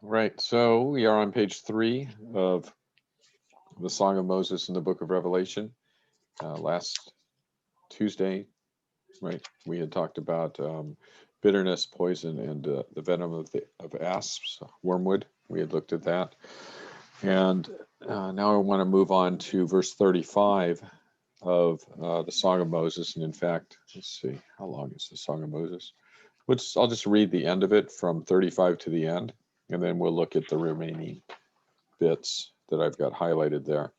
Right, so we are on page 3 of the Song of Moses in the book of Revelation. Last Tuesday, right, we had talked about bitterness, poison, and the venom of asps, wormwood. We had looked at that. And now I want to move on to verse 35 of the Song of Moses. And in fact, let's see, how long is the Song of Moses? I'll just read the end of it from 35 to the end, and then we'll look at the remaining bits that I've got highlighted there.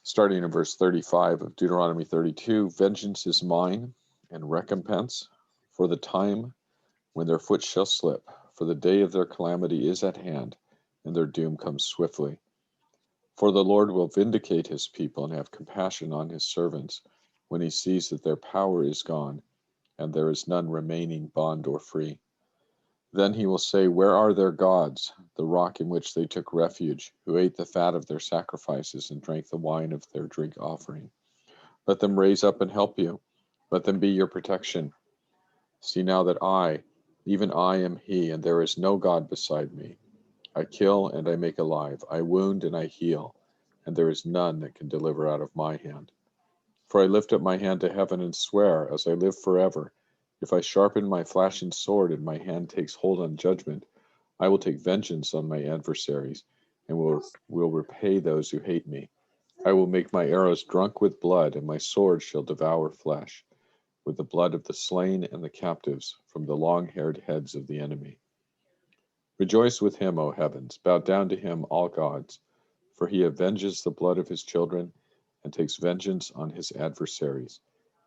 Starting in verse 35 of Deuteronomy 32, vengeance is mine and recompense for the time when their foot shall slip, for the day of their calamity is at hand, and their doom comes swiftly. For the Lord will vindicate his people and have compassion on his servants when he sees that their power is gone, and there is none remaining bond or free. Then he will say, where are their gods, the rock in which they took refuge, who ate the fat of their sacrifices and drank the wine of their drink offering? Let them raise up and help you. Let them be your protection. See now that I, even I am he, and there is no God beside me. I kill and I make alive. I wound and I heal, and there is none that can deliver out of my hand. For I lift up my hand to heaven and swear, as I live forever, if I sharpen my flashing sword and my hand takes hold on judgment, I will take vengeance on my adversaries and will repay those who hate me. I will make my arrows drunk with blood, and my sword shall devour flesh, with the blood of the slain and the captives from the long-haired heads of the enemy. Rejoice with him, O heavens, bow down to him, all gods, for he avenges the blood of his children and takes vengeance on his adversaries.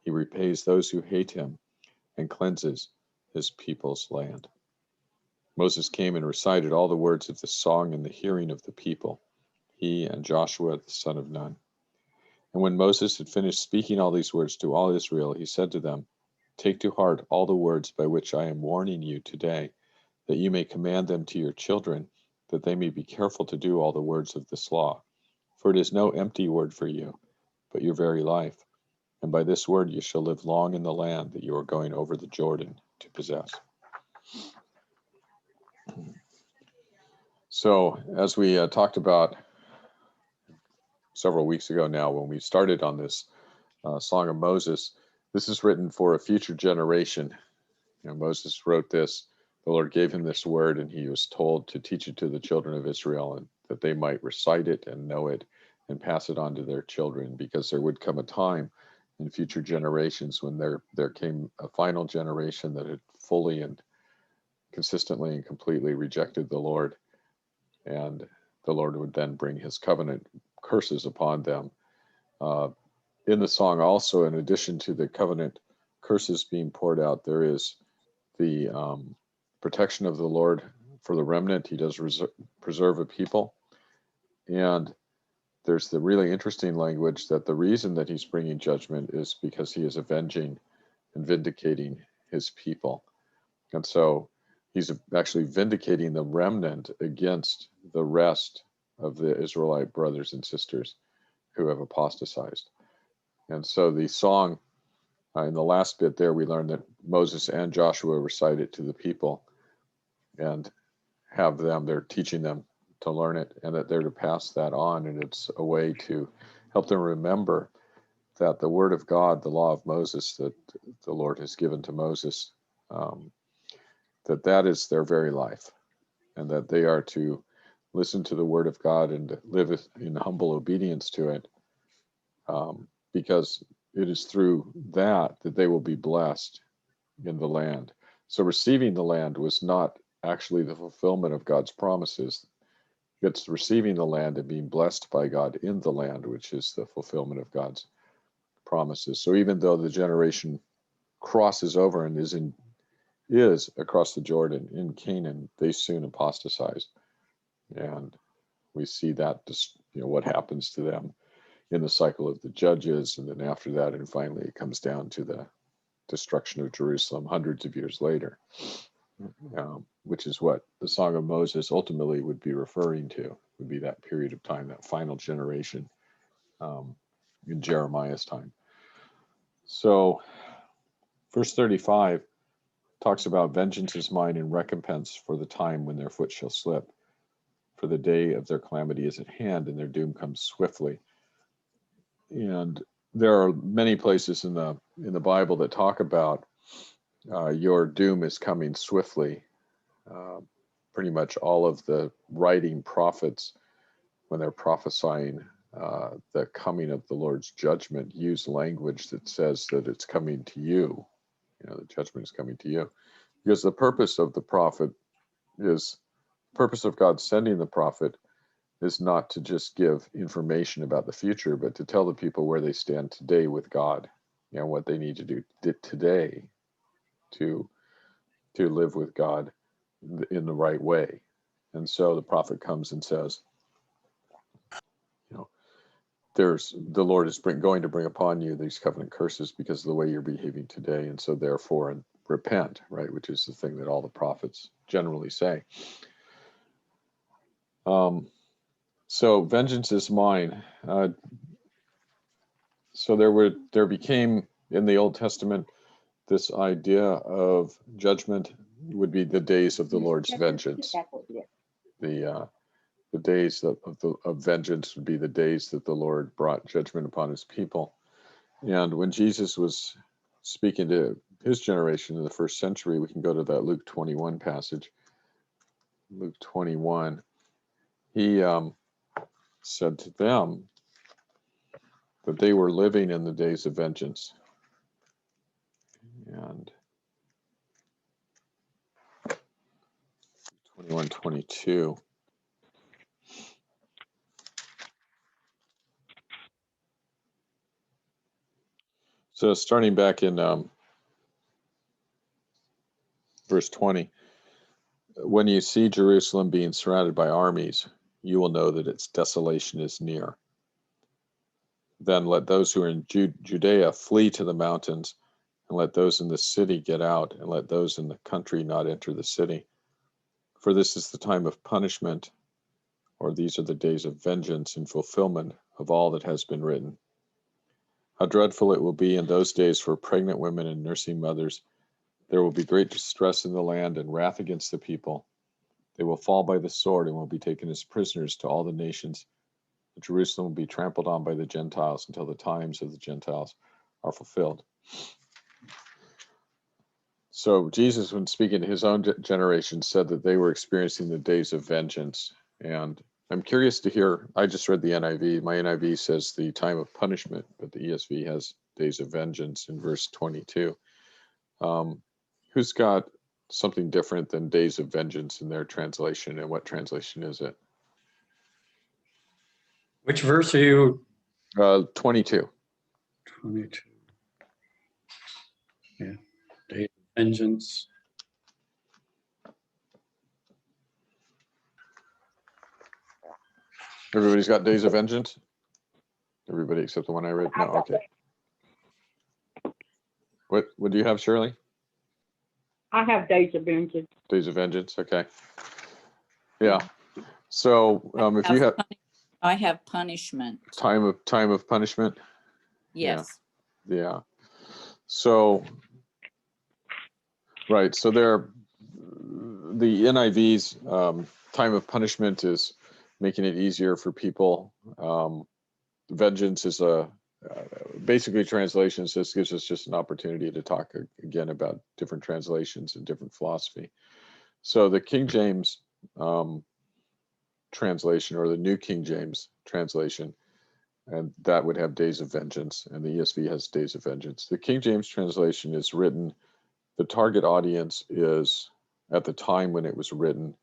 He repays those who hate him and cleanses his people's land. Moses came and recited all the words of this song in the hearing of the people, he and Joshua the son of Nun. And when Moses had finished speaking all these words to all Israel, he said to them, take to heart all the words by which I am warning you today, that you may command them to your children, that they may be careful to do all the words of this law. For it is no empty word for you, but your very life. And by this word you shall live long in the land that you are going over the Jordan to possess. So, as we talked about several weeks ago now, when we started on this Song of Moses, this is written for a future generation. Moses wrote this. The Lord gave him this word, and he was told to teach it to the children of Israel, and that they might recite it and know it and pass it on to their children, because there would come a time in future generations when there came a final generation that had fully and consistently and completely rejected the Lord, and the Lord would then bring his covenant curses upon them. In the song also, in addition to the covenant curses being poured out, there is the protection of the Lord for the remnant. He does preserve a people. And there's the really interesting language that the reason that he's bringing judgment is because he is avenging and vindicating his people. And so he's actually vindicating the remnant against the rest of the Israelite brothers and sisters who have apostatized. And so the song, in the last bit there, we learned that Moses and Joshua recite it to the people and have them, they're teaching them to learn it, and that they're to pass that on. And it's a way to help them remember that the word of God, the law of Moses that the Lord has given to Moses, that is their very life, and that they are to listen to the word of God and live in humble obedience to it, because it is through that they will be blessed in the land. So receiving the land was not actually the fulfillment of God's promises. It's receiving the land and being blessed by God in the land, which is the fulfillment of God's promises. So even though the generation crosses over and is across the Jordan in Canaan, they soon apostatize. And we see that what happens to them in the cycle of the judges, and then after that, and finally it comes down to the destruction of Jerusalem hundreds of years later, which is what the Song of Moses ultimately would be referring to, would be that period of time, that final generation in Jeremiah's time. So verse 35 talks about vengeance is mine and recompense for the time when their foot shall slip. For the day of their calamity is at hand, and their doom comes swiftly. And there are many places in the Bible that talk about your doom is coming swiftly. Pretty much all of the writing prophets, when they're prophesying the coming of the Lord's judgment, use language that says that it's coming to you. You know, the judgment is coming to you. Because the purpose of the prophet is, purpose of God sending the prophet is not to just give information about the future, but to tell the people where they stand today with God and what they need to do today to live with God in the right way. And so the prophet comes and says, you know, the Lord is going to bring upon you these covenant curses because of the way you're behaving today. And so therefore repent, right? Which is the thing that all the prophets generally say. So vengeance is mine. So there became in the Old Testament this idea of judgment would be the days of the Lord's vengeance. The days of vengeance would be the days that the Lord brought judgment upon his people. And when Jesus was speaking to his generation in the first century, we can go to that Luke 21 passage. Luke 21, he said to them that they were living in the days of vengeance. And 21:22. So starting back in verse 20, when you see Jerusalem being surrounded by armies, you will know that its desolation is near. Then let those who are in Judea flee to the mountains, and let those in the city get out, and let those in the country not enter the city. For this is the time of punishment, or these are the days of vengeance and fulfillment of all that has been written. How dreadful it will be in those days for pregnant women and nursing mothers. There will be great distress in the land and wrath against the people. They will fall by the sword and will be taken as prisoners to all the nations. Jerusalem will be trampled on by the Gentiles until the times of the Gentiles are fulfilled. So Jesus, when speaking to his own generation, said that they were experiencing the days of vengeance. And I'm curious to hear, I just read the NIV. My NIV says the time of punishment, but the ESV has days of vengeance in verse 22. Who's got something different than days of vengeance in their translation, and what translation is it? Which verse are you? 22. 22. Yeah. Day of vengeance. Everybody's got days of vengeance? Everybody except the one I read? No, okay. What do you have, Shirley? I have days of vengeance. Days of vengeance, okay. Yeah. So if you have I have punishment. time of punishment. Yes. Yeah. So right. So the NIV's time of punishment is making it easier for people. Vengeance is basically translations. This gives us just an opportunity to talk again about different translations and different philosophy. So the King James translation, or the New King James translation, and that would have days of vengeance, and the ESV has days of vengeance. The King James translation is written, the target audience is at the time when it was written,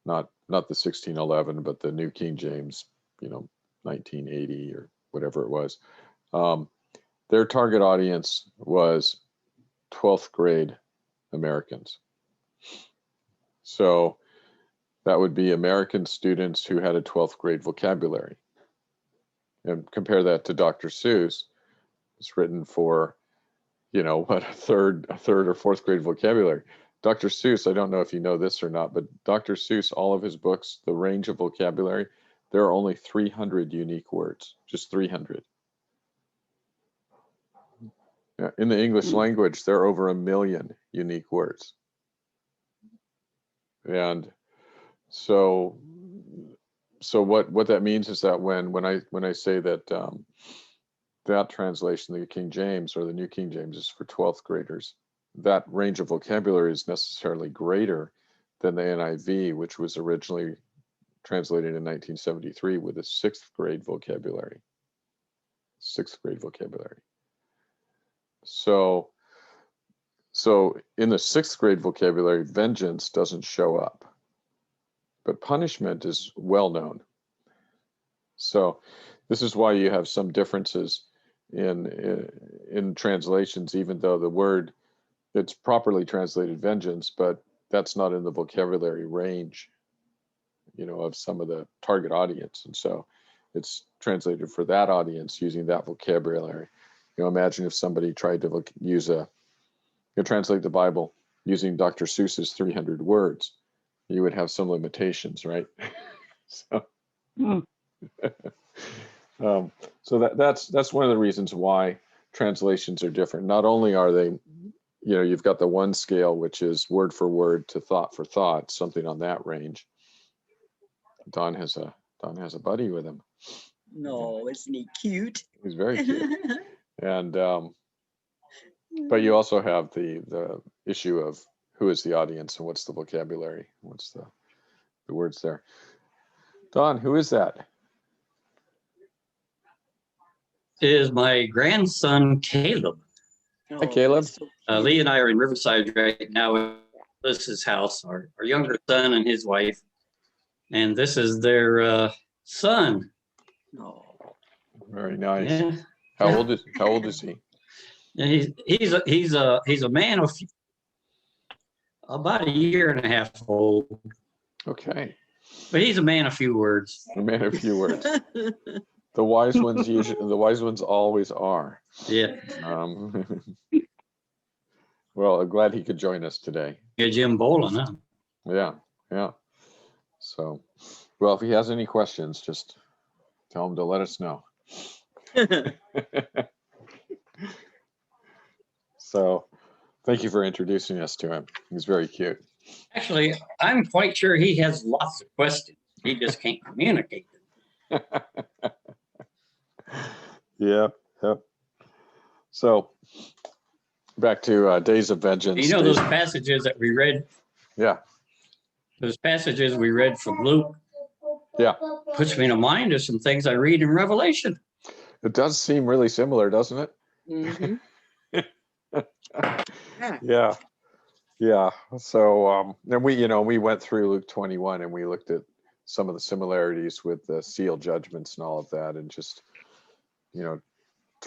not the 1611, but the New King James, 1980 or whatever it was. Their target audience was 12th grade Americans. So that would be American students who had a 12th grade vocabulary. And compare that to Dr. Seuss. It's written for, a third or fourth grade vocabulary. Dr. Seuss, I don't know if you know this or not, but Dr. Seuss, all of his books, the range of vocabulary, there are only 300 unique words, just 300. In the English language, there are over 1 million unique words. And so what that means is that when I say that that translation, the King James or the New King James, is for 12th graders, that range of vocabulary is necessarily greater than the NIV, which was originally translated in 1973 with a sixth grade vocabulary. So in the sixth grade vocabulary, vengeance doesn't show up, but punishment is well known. So this is why you have some differences in translations, even though the word, it's properly translated vengeance, but that's not in the vocabulary range, of some of the target audience. And so it's translated for that audience using that vocabulary. Imagine if somebody tried to translate the Bible using Dr. Seuss's 300 words, you would have some limitations, right? So, so that's one of the reasons why translations are different. Not only are they, you've got the one scale, which is word for word to thought for thought, something on that range. Don has a buddy with him. No, isn't he cute? He's very cute. And but you also have the issue of who is the audience and what's the vocabulary, what's the words there. Don, who is that? Is my grandson Caleb. Hi, Caleb. So Lee and I are in Riverside right now at Melissa's house, our younger son and his wife. And this is their son. no. Very nice. Yeah. How old is he? And he's a man of about a year and a half old, Okay. but he's a man of few words. A man of few words. The wise ones always are. Yeah. Well, I'm glad he could join us today. Yeah, Jim Bolin, huh? Yeah. So, well, if he has any questions, just tell him to let us know. So, thank you for introducing us to him. He's very cute. Actually, I'm quite sure he has lots of questions. He just can't communicate them. Yep. So, back to Days of Vengeance. Those passages that we read? Yeah. Those passages we read from Luke? Yeah. Puts me to mind of some things I read in Revelation. It does seem really similar, doesn't it? Mm-hmm. Yeah. So, and we went through Luke 21 and we looked at some of the similarities with the seal judgments and all of that, and just, to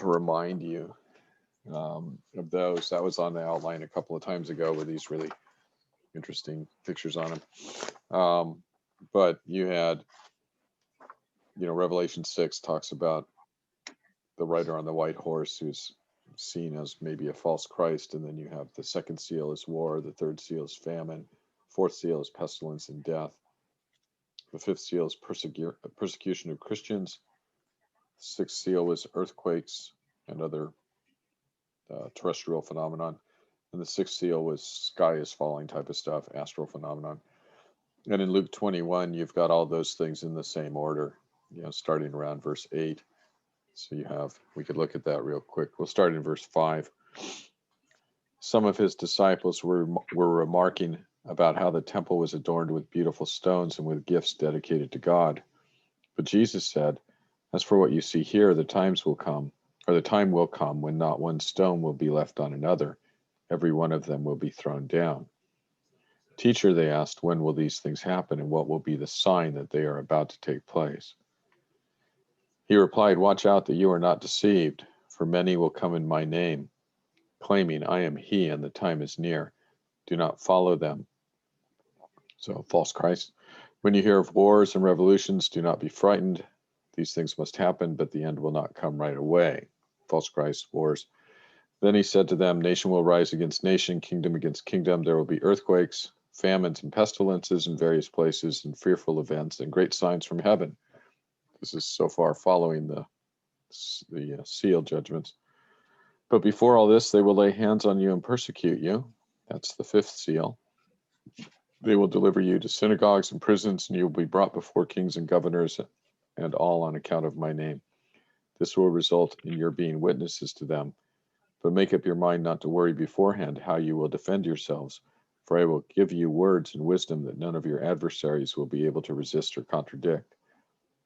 remind you of those. That was on the outline a couple of times ago with these really interesting pictures on them. But you had, Revelation 6 talks about the rider on the white horse who's seen as maybe a false Christ. And then you have the second seal is war, the third seal is famine, fourth seal is pestilence and death. The fifth seal is persecution of Christians. The sixth seal was earthquakes and other terrestrial phenomenon. And the sixth seal was sky is falling type of stuff, astral phenomenon. And in Luke 21, you've got all those things in the same order, starting around verse 8. So we could look at that real quick. We'll start in verse 5. Some of his disciples were remarking about how the temple was adorned with beautiful stones and with gifts dedicated to God. But Jesus said, "As for what you see here, the time will come when not one stone will be left on another. Every one of them will be thrown down." "Teacher," they asked, "when will these things happen, and what will be the sign that they are about to take place?" He replied, "Watch out that you are not deceived, for many will come in my name, claiming, 'I am he,' and the time is near. Do not follow them." So, false Christ. "When you hear of wars and revolutions, do not be frightened. These things must happen, but the end will not come right away." False Christ, wars. Then he said to them, "Nation will rise against nation, kingdom against kingdom. There will be earthquakes, famines, and pestilences in various places, and fearful events, and great signs from heaven." This is so far following the seal judgments. "But before all this, they will lay hands on you and persecute you." That's the fifth seal. They will deliver you to synagogues and prisons, and you will be brought before kings and governors, and all on account of my name. This will result in your being witnesses to them. But make up your mind not to worry beforehand how you will defend yourselves, for I will give you words and wisdom that none of your adversaries will be able to resist or contradict.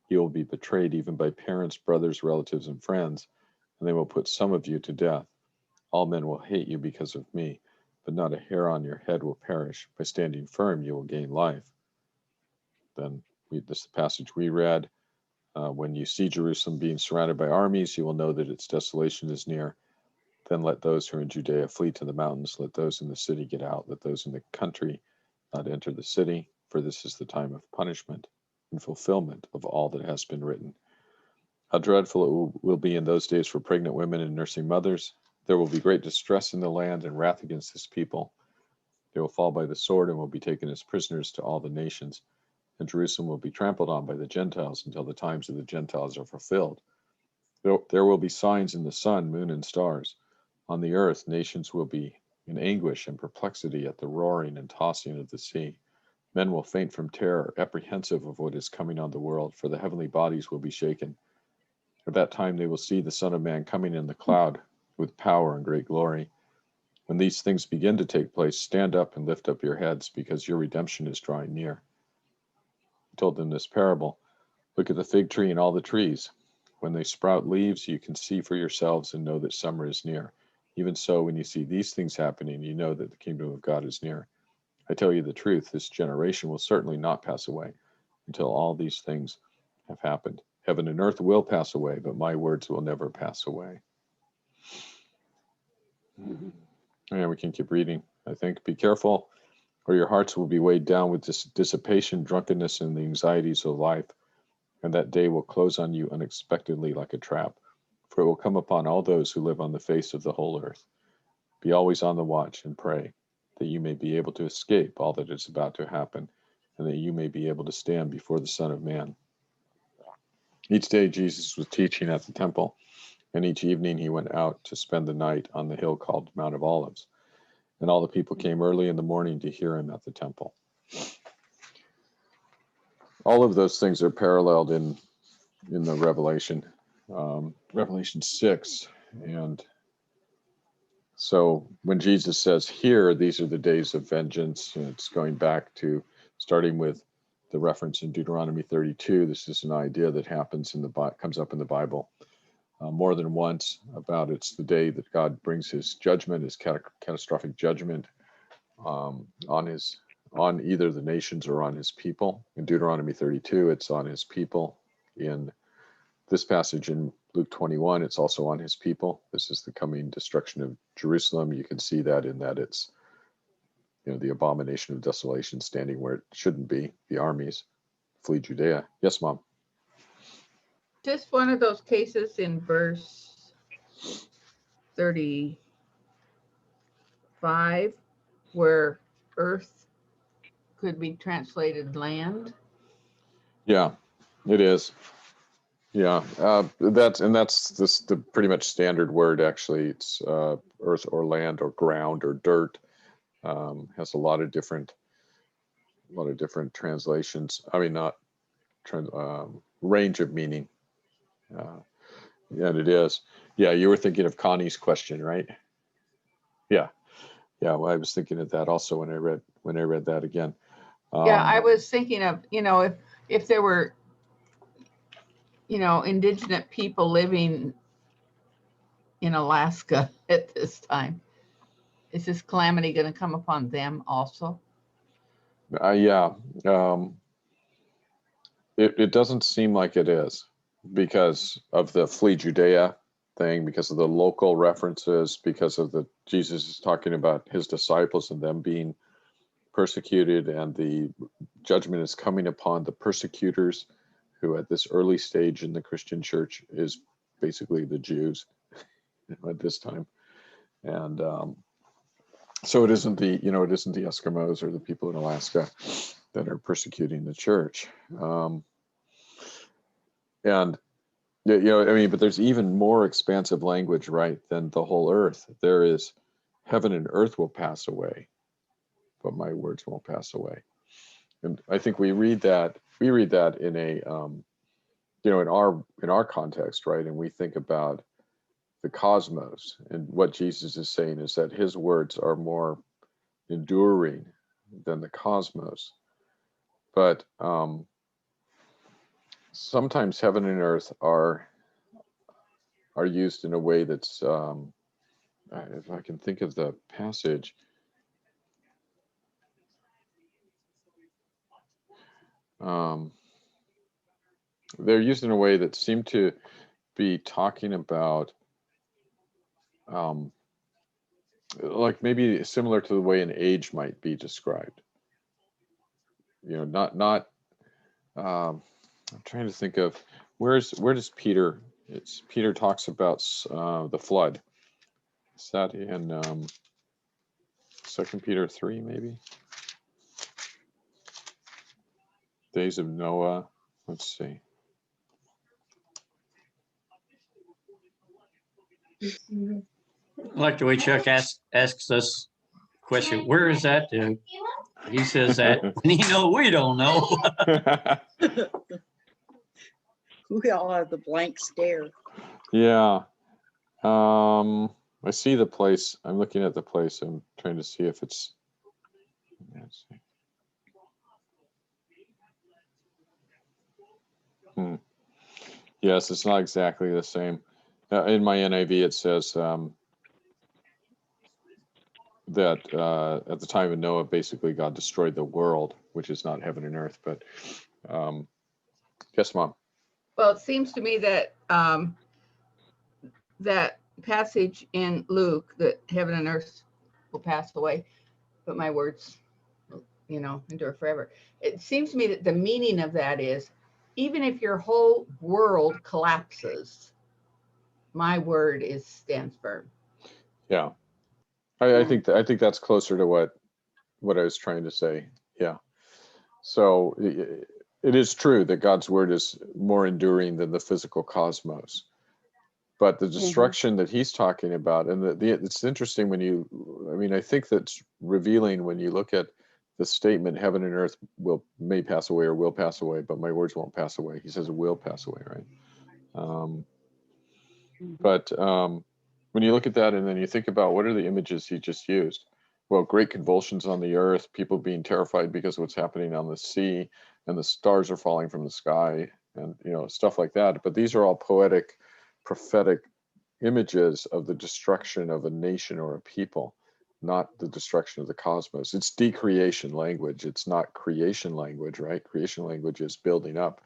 You will be betrayed even by parents, brothers, relatives, and friends, and they will put some of you to death. All men will hate you because of me, but not a hair on your head will perish. By standing firm, you will gain life. Then, this is the passage we read. When you see Jerusalem being surrounded by armies, you will know that its desolation is near. Then let those who are in Judea flee to the mountains. Let those in the city get out. Let those in the country not enter the city, for this is the time of punishment and fulfillment of all that has been written. How dreadful it will be in those days for pregnant women and nursing mothers. There will be great distress in the land and wrath against this people. They will fall by the sword and will be taken as prisoners to all the nations. And Jerusalem will be trampled on by the Gentiles until the times of the Gentiles are fulfilled. There will be signs in the sun, moon, and stars. On the earth, nations will be in anguish and perplexity at the roaring and tossing of the sea. Men will faint from terror, apprehensive of what is coming on the world, for the heavenly bodies will be shaken. At that time they will see the Son of Man coming in the cloud with power and great glory. When these things begin to take place, stand up and lift up your heads, because your redemption is drawing near. He told them this parable. Look at the fig tree and all the trees. When they sprout leaves, you can see for yourselves and know that summer is near. Even so, when you see these things happening, you know that the kingdom of God is near. I tell you the truth, this generation will certainly not pass away until all these things have happened. Heaven and earth will pass away, but my words will never pass away. Yeah, we can keep reading. I think, be careful, or your hearts will be weighed down with dissipation, drunkenness, and the anxieties of life, and that day will close on you unexpectedly like a trap, for it will come upon all those who live on the face of the whole earth. Be always on the watch and pray, that you may be able to escape all that is about to happen, and that you may be able to stand before the Son of Man. Each day Jesus was teaching at the temple, and each evening he went out to spend the night on the hill called Mount of Olives. And all the people came early in the morning to hear him at the temple. All of those things are paralleled in the Revelation, Revelation 6. And so when Jesus says here, these are the days of vengeance, it's going back to starting with the reference in Deuteronomy 32. This is an idea that happens comes up in the Bible more than once about it's the day that God brings his judgment, his catastrophic judgment on either the nations or on his people. In Deuteronomy 32, it's on his people. In this passage in Luke 21, it's also on his people. This is the coming destruction of Jerusalem. You can see that in that it's, the abomination of desolation standing where it shouldn't be. The armies flee Judea. Yes, Mom. Just one of those cases in verse 35 where earth could be translated land. Yeah, it is. Yeah, that's the pretty much standard word. Actually, it's earth or land or ground or dirt. Has a lot of different translations. I mean, not range of meaning. And it is. Yeah, you were thinking of Connie's question, right? Yeah. Well, I was thinking of that also when I read that again. Yeah, I was thinking of, if there were, indigenous people living in Alaska at this time, is this calamity going to come upon them also? Yeah. It doesn't seem like it is, because of the flee Judea thing, because of the local references, because of Jesus is talking about his disciples and them being persecuted, and the judgment is coming upon the persecutors, who at this early stage in the Christian church is basically the Jews at this time. And so it isn't the Eskimos or the people in Alaska that are persecuting the church. And but there's even more expansive language, right, than the whole earth. There is heaven and earth will pass away, but my words won't pass away. And I think we read that in a in our context, right? And we think about the cosmos, and what Jesus is saying is that his words are more enduring than the cosmos. But sometimes heaven and earth are used in a way that's if I can think of the passage, they're used in a way that seem to be talking about like maybe similar to the way an age might be described. Not I'm trying to think of where does Peter, Peter talks about the flood. Is that in 2 Peter 3 maybe? Days of Noah. Let's see. I like the way Chuck asks us question. Where is that? He says that, and we don't know. We all have the blank stare. Yeah. I see the place. I'm looking at the place. I'm trying to see if it's. Let's see. Yes, it's not exactly the same. In my NIV, it says that at the time of Noah, basically God destroyed the world, which is not heaven and earth. But yes, Mom. Well, it seems to me that that passage in Luke, that heaven and earth will pass away, but my words, endure forever. It seems to me that the meaning of that is, even if your whole world collapses, my word stands firm. Yeah, I think that's closer to what I was trying to say. Yeah. So it is true that God's word is more enduring than the physical cosmos, but the destruction that he's talking about, and it's interesting I think that's revealing when you look at the statement, heaven and earth may pass away or will pass away, but my words won't pass away. He says it will pass away, right? But when you look at that and then you think about what are the images he just used? Well, great convulsions on the earth, people being terrified because of what's happening on the sea, and the stars are falling from the sky, and stuff like that. But these are all poetic, prophetic images of the destruction of a nation or a people, not the destruction of the cosmos. It's decreation language. It's not creation language, right? Creation language is building up,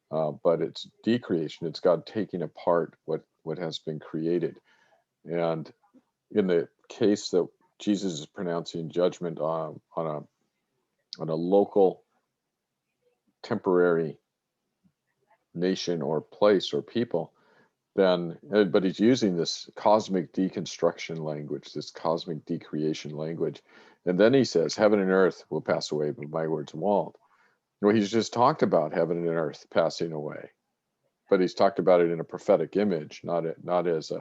but it's decreation. It's God taking apart what has been created. And in the case that Jesus is pronouncing judgment on a local, temporary nation or place or people, but he's using this cosmic deconstruction language, this cosmic decreation language. And then he says, heaven and earth will pass away, but my words won't. Well, he's just talked about heaven and earth passing away, but he's talked about it in a prophetic image, he's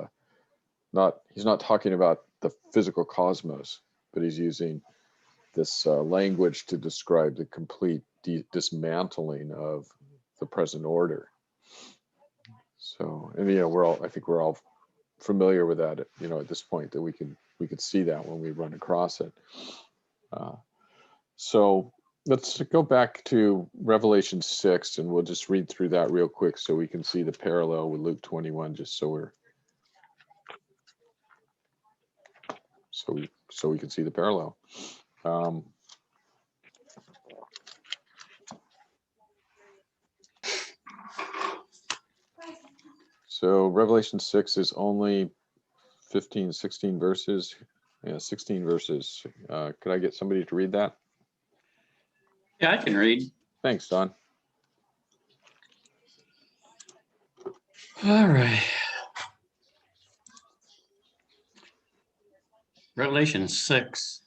not talking about the physical cosmos, but he's using this language to describe the complete dismantling of the present order. So, and I think we're all familiar with that, at this point, that we could see that when we run across it. So let's go back to Revelation 6, and we'll just read through that real quick so we can see the parallel with Luke 21, just so we can see the parallel. So Revelation 6 is only 15, 16 verses. Yeah, 16 verses. Could I get somebody to read that? Yeah, I can read. Thanks, Don. All right. Revelation 6.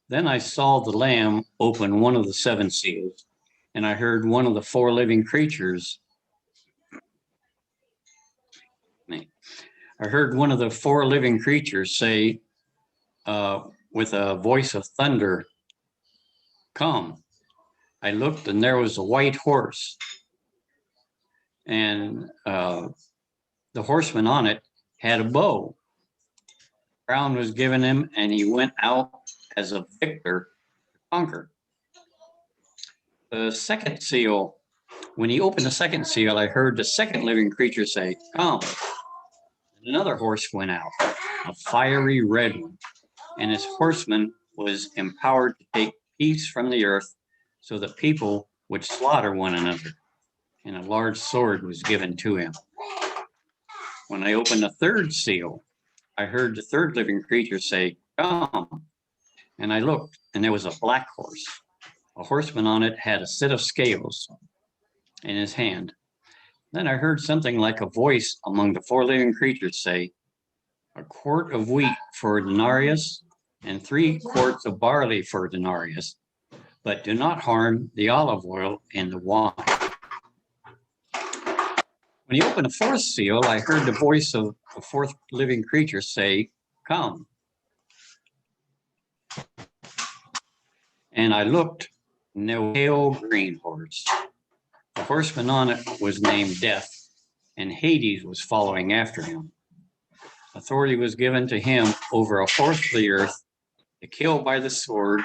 Then I saw the Lamb open one of the seven seals, and I heard one of the four living creatures. I heard one of the four living creatures say with a voice of thunder, come. I looked, and there was a white horse, and the horseman on it had a bow. Crown was given him, and he went out as a victor to conquer. The second seal, when he opened the second seal, I heard the second living creature say, come. And another horse went out, a fiery red one, and his horseman was empowered to take peace from the earth so that people would slaughter one another. And a large sword was given to him. When I opened the third seal, I heard the third living creature say, come. And I looked, and there was a black horse. A horseman on it had a set of scales in his hand. Then I heard something like a voice among the four living creatures say, a quart of wheat for a denarius and 3 quarts of barley for a denarius, but do not harm the olive oil and the wine. When he opened the fourth seal, I heard the voice of the fourth living creature say, come. And I looked, and there was a pale green horse. The horseman on it was named Death, and Hades was following after him. Authority was given to him over a fourth of the earth to kill by the sword,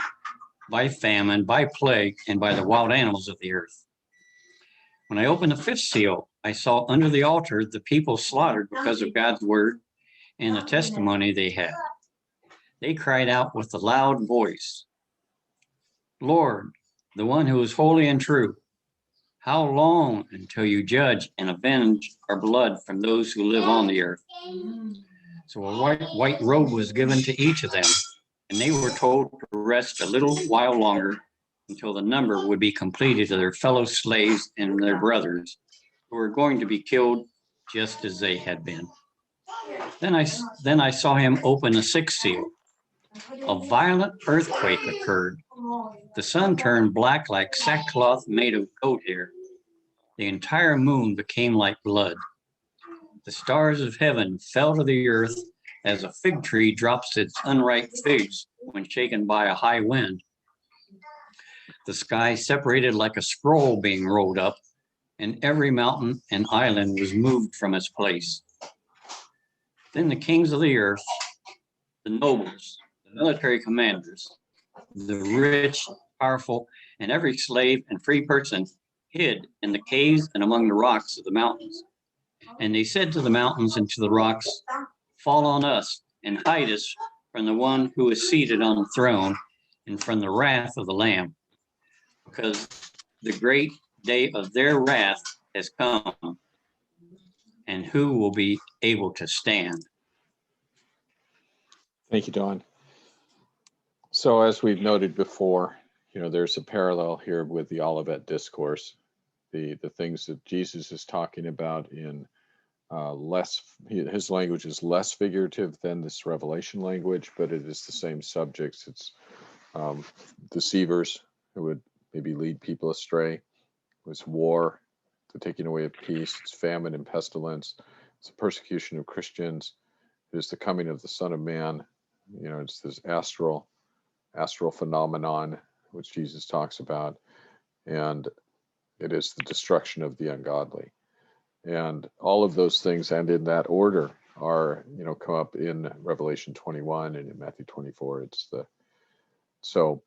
by famine, by plague, and by the wild animals of the earth. When I opened the fifth seal, I saw under the altar the people slaughtered because of God's word and the testimony they had. They cried out with a loud voice, Lord, the one who is holy and true, how long until you judge and avenge our blood from those who live on the earth? So a white robe was given to each of them, and they were told to rest a little while longer until the number would be completed of their fellow slaves and their brothers who were going to be killed just as they had been. Then I saw him open the sixth seal. A violent earthquake occurred. The sun turned black like sackcloth made of goat hair. The entire moon became like blood. The stars of heaven fell to the earth as a fig tree drops its unripe figs when shaken by a high wind. The sky separated like a scroll being rolled up, and every mountain and island was moved from its place. Then the kings of the earth, the nobles, the military commanders, the rich, powerful, and every slave and free person hid in the caves and among the rocks of the mountains. And they said to the mountains and to the rocks, fall on us and hide us from the one who is seated on the throne and from the wrath of the Lamb, because the great day of their wrath has come, and who will be able to stand? Thank you, Don. So as we've noted before, there's a parallel here with the Olivet Discourse, the things that Jesus is talking about in his language is less figurative than this Revelation language, but it is the same subjects. It's deceivers who would maybe lead people astray. It was war, the taking away of peace. It's famine and pestilence. It's the persecution of Christians. It is the coming of the Son of Man. It's this astral phenomenon, which Jesus talks about, and it is the destruction of the ungodly. And all of those things, and in that order, are come up in Revelation 21 and in Matthew 24. So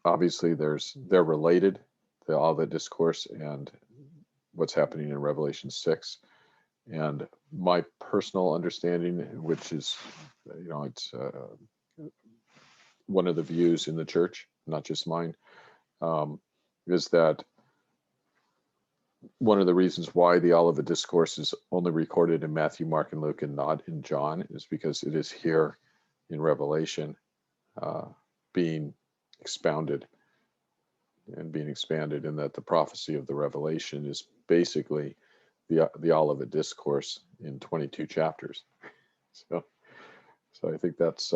obviously they're related, the Olivet Discourse and what's happening in Revelation 6. And my personal understanding, which is it's one of the views in the church, not just mine, is that one of the reasons why the Olivet Discourse is only recorded in Matthew, Mark, and Luke and not in John is because it is here in Revelation being expounded and being expanded, and that the prophecy of the Revelation is basically the Olivet Discourse in 22 chapters. So I think that's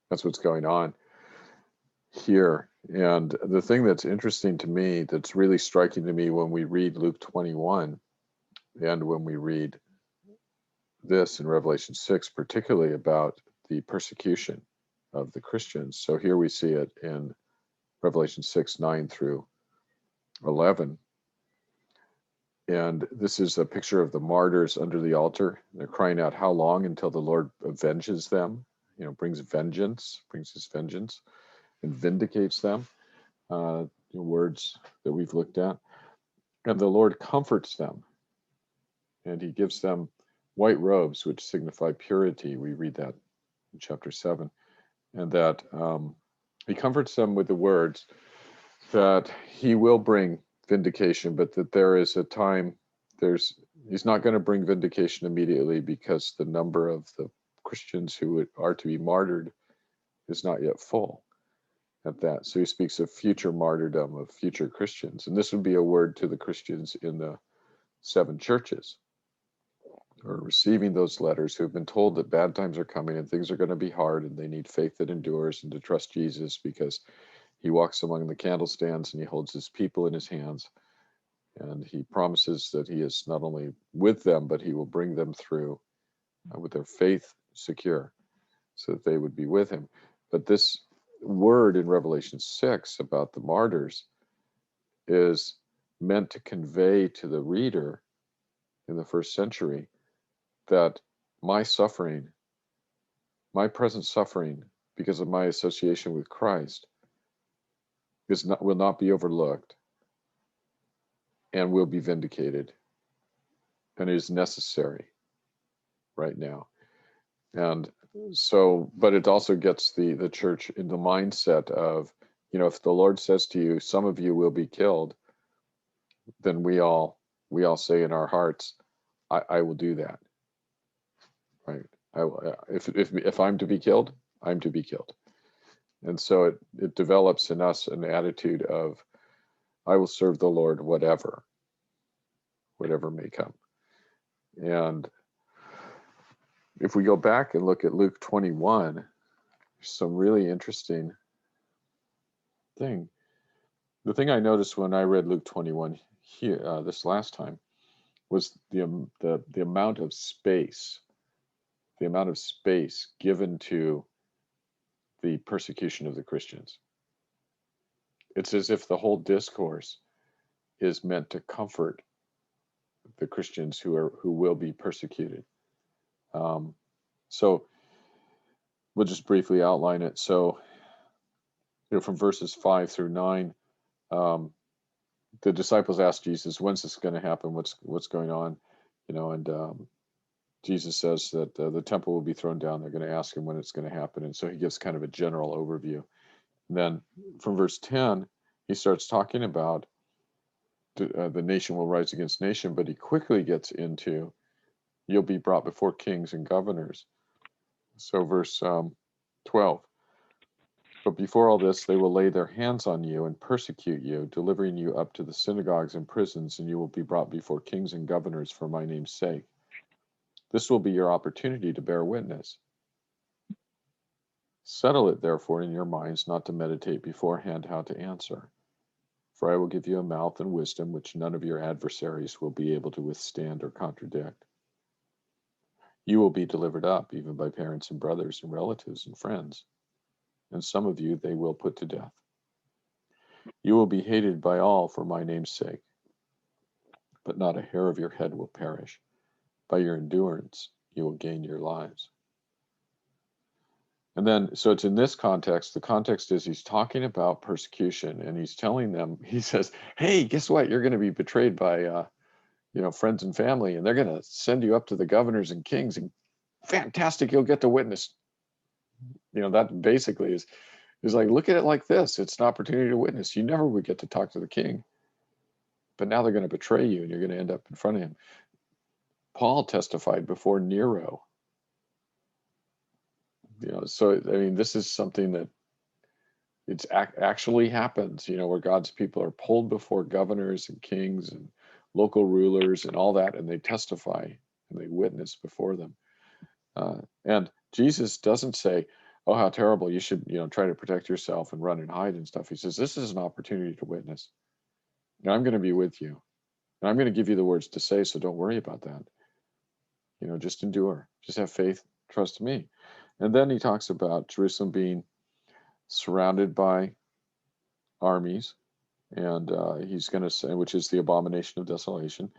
what's going on here. And the thing that's interesting to me, that's really striking to me when we read Luke 21 and when we read this in Revelation 6, particularly about the persecution of the Christians. So here we see it in Revelation 6, 9 through 11. And this is a picture of the martyrs under the altar. They're crying out, how long until the Lord avenges them, brings his vengeance, and vindicates them. The words that we've looked at. And the Lord comforts them, and he gives them white robes, which signify purity. We read that in chapter 7. And that he comforts them with the words that he will bring vindication, but that there is a time, he's not going to bring vindication immediately, because the number of the Christians who are to be martyred is not yet full at that. So he speaks of future martyrdom of future Christians. And this would be a word to the Christians in the 7 churches, who are receiving those letters, who have been told that bad times are coming and things are going to be hard, and they need faith that endures and to trust Jesus, because he walks among the candlestands and he holds his people in his hands. And he promises that he is not only with them, but he will bring them through with their faith secure, so that they would be with him. But this word in Revelation 6 about the martyrs is meant to convey to the reader in the first century that my suffering, my present suffering because of my association with Christ, will not be overlooked and will be vindicated, and is necessary right now. And so, but it also gets the church in the mindset of, if the Lord says to you, some of you will be killed, then we all say in our hearts, I will do that. Right? I will, if I'm to be killed, I'm to be killed. And so it develops in us an attitude of, I will serve the Lord whatever may come. And if we go back and look at Luke 21, there's some really interesting thing. The thing I noticed when I read Luke 21 here this last time was the amount of space, given to the persecution of the Christians. It's as if the whole discourse is meant to comfort the Christians who will be persecuted. So we'll just briefly outline it. So, from verses 5 through 9, the disciples asked Jesus, "When's this going to happen? What's going on?" And Jesus says that the temple will be thrown down. They're going to ask him when it's going to happen, and so he gives kind of a general overview. And then from verse 10, he starts talking about the nation will rise against nation, but he quickly gets into, you'll be brought before kings and governors. So verse 12, but before all this, they will lay their hands on you and persecute you, delivering you up to the synagogues and prisons, and you will be brought before kings and governors for my name's sake. This will be your opportunity to bear witness. Settle it, therefore, in your minds not to meditate beforehand how to answer. For I will give you a mouth and wisdom which none of your adversaries will be able to withstand or contradict. You will be delivered up, even by parents and brothers and relatives and friends, and some of you they will put to death. You will be hated by all for my name's sake, but not a hair of your head will perish. By your endurance, you will gain your lives. And then, so it's in this context, the context is he's talking about persecution, and he's telling them, he says, hey, guess what? You're going to be betrayed by, friends and family, and they're going to send you up to the governors and kings, and fantastic, you'll get to witness. That basically is like, look at it like this. It's an opportunity to witness. You never would get to talk to the king, but now they're going to betray you, and you're going to end up in front of him. Paul testified before Nero. So, this is something that it's actually happens, where God's people are pulled before governors and kings and local rulers and all that, and they testify and they witness before them. And Jesus doesn't say, oh, how terrible, you should, try to protect yourself and run and hide and stuff. He says, this is an opportunity to witness. And I'm going to be with you. And I'm going to give you the words to say, so don't worry about that. Just endure. Just have faith, trust me. And then he talks about Jerusalem being surrounded by armies, and he's going to say, which is the abomination of desolation.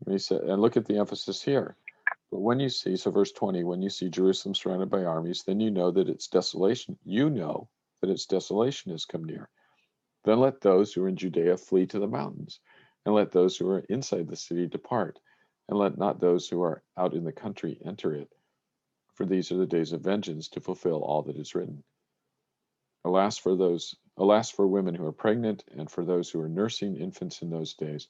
And he said, and look at the emphasis here. But when you see, so verse 20, when you see Jerusalem surrounded by armies, then you know that its desolation, you know that its desolation has come near. Then let those who are in Judea flee to the mountains, and let those who are inside the city depart, and let not those who are out in the country enter it. For these are the days of vengeance, to fulfill all that is written. Alas for women who are pregnant, and for those who are nursing infants in those days,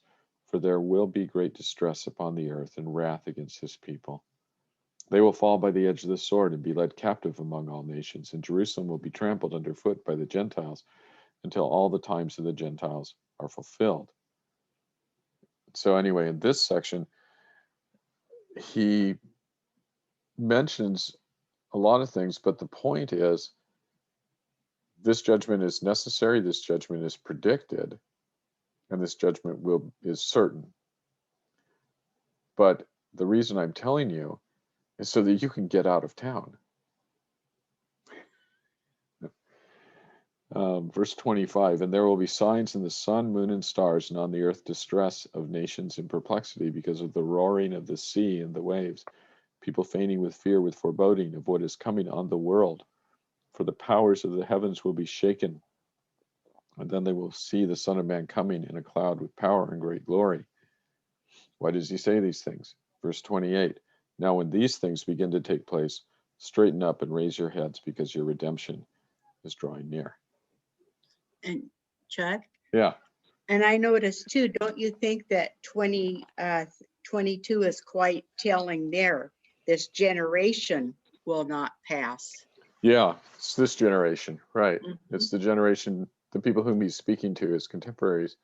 for there will be great distress upon the earth and wrath against his people. They will fall by the edge of the sword and be led captive among all nations, and Jerusalem will be trampled underfoot by the Gentiles until all the times of the Gentiles are fulfilled. So anyway, in this section, he mentions a lot of things, but the point is this judgment is necessary, this judgment is predicted, and this judgment is certain. But the reason I'm telling you is so that you can get out of town. Verse 25, and there will be signs in the sun, moon, and stars, and on the earth distress of nations in perplexity because of the roaring of the sea and the waves, people fainting with fear, with foreboding of what is coming on the world. For the powers of the heavens will be shaken, and then they will see the Son of Man coming in a cloud with power and great glory. Why does he say these things? Verse 28, now when these things begin to take place, straighten up and raise your heads, because your redemption is drawing near. And Chuck, Yeah. and I noticed too, don't you think that 22 is quite telling there? This generation will not pass. Yeah, it's this generation, right? Mhm. It's the generation, the people whom he's speaking to as contemporaries.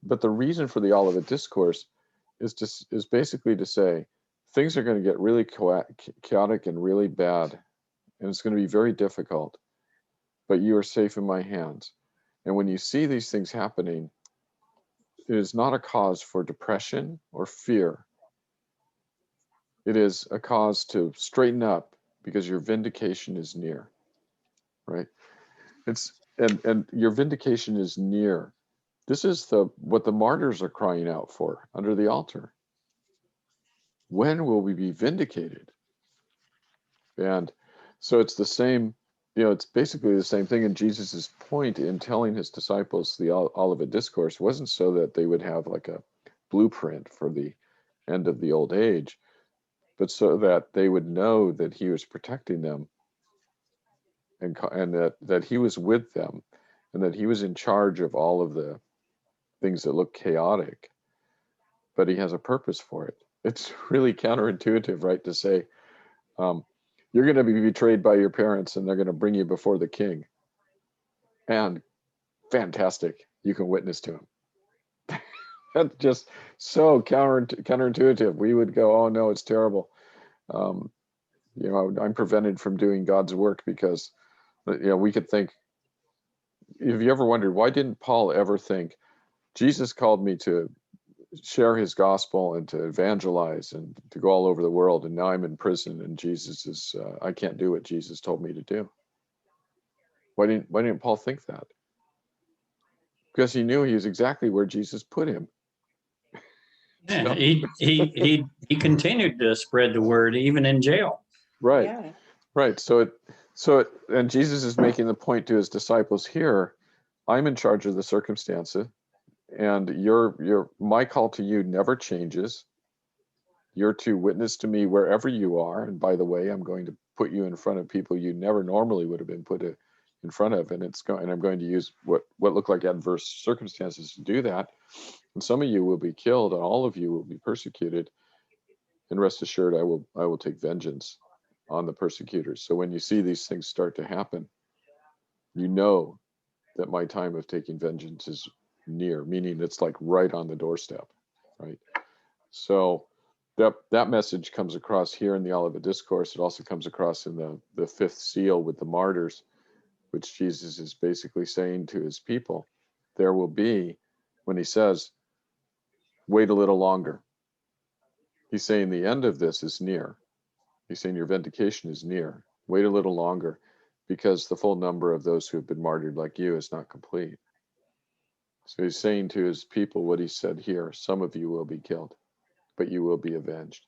But the reason for the Olivet Discourse is basically to say things are going to get really chaotic and really bad, and it's going to be very difficult, but you are safe in my hands. And when you see these things happening, it is not a cause for depression or fear. It is a cause to straighten up, because your vindication is near, right? And your vindication is near. This is what the martyrs are crying out for under the altar. When will we be vindicated? And so it's the same, it's basically the same thing. And Jesus's point in telling his disciples the Olivet Discourse wasn't so that they would have like a blueprint for the end of the old age, but so that they would know that he was protecting them, and that he was with them, and that he was in charge of all of the things that look chaotic, but he has a purpose for it. It's really counterintuitive, right, to say, you're going to be betrayed by your parents and they're going to bring you before the king. And fantastic, you can witness to him. That's just so counterintuitive. We would go, oh no, it's terrible. I'm prevented from doing God's work because, we could think, have you ever wondered, why didn't Paul ever think, Jesus called me to share his gospel and to evangelize and to go all over the world, and now I'm in prison and Jesus is I can't do what Jesus told me to do? Why didn't Paul think that? Because he knew he was exactly where Jesus put him. Yeah, he continued to spread the word even in jail. Right. Yeah. Right. And Jesus is making the point to his disciples here, I'm in charge of the circumstances, and my call to you never changes. You're to witness to me wherever you are. And by the way, I'm going to put you in front of people you never normally would have been put in front of. And I'm going to use what look like adverse circumstances to do that. And some of you will be killed, and all of you will be persecuted. And rest assured, I will take vengeance on the persecutors. So when you see these things start to happen, you know that my time of taking vengeance is near, meaning it's like right on the doorstep, right? So that message comes across here in the Olivet Discourse. It also comes across in the fifth seal with the martyrs, which Jesus is basically saying to his people, there will be, when he says, wait a little longer, he's saying the end of this is near. He's saying your vindication is near. Wait a little longer, because the full number of those who have been martyred like you is not complete. So he's saying to his people what he said here: some of you will be killed, but you will be avenged.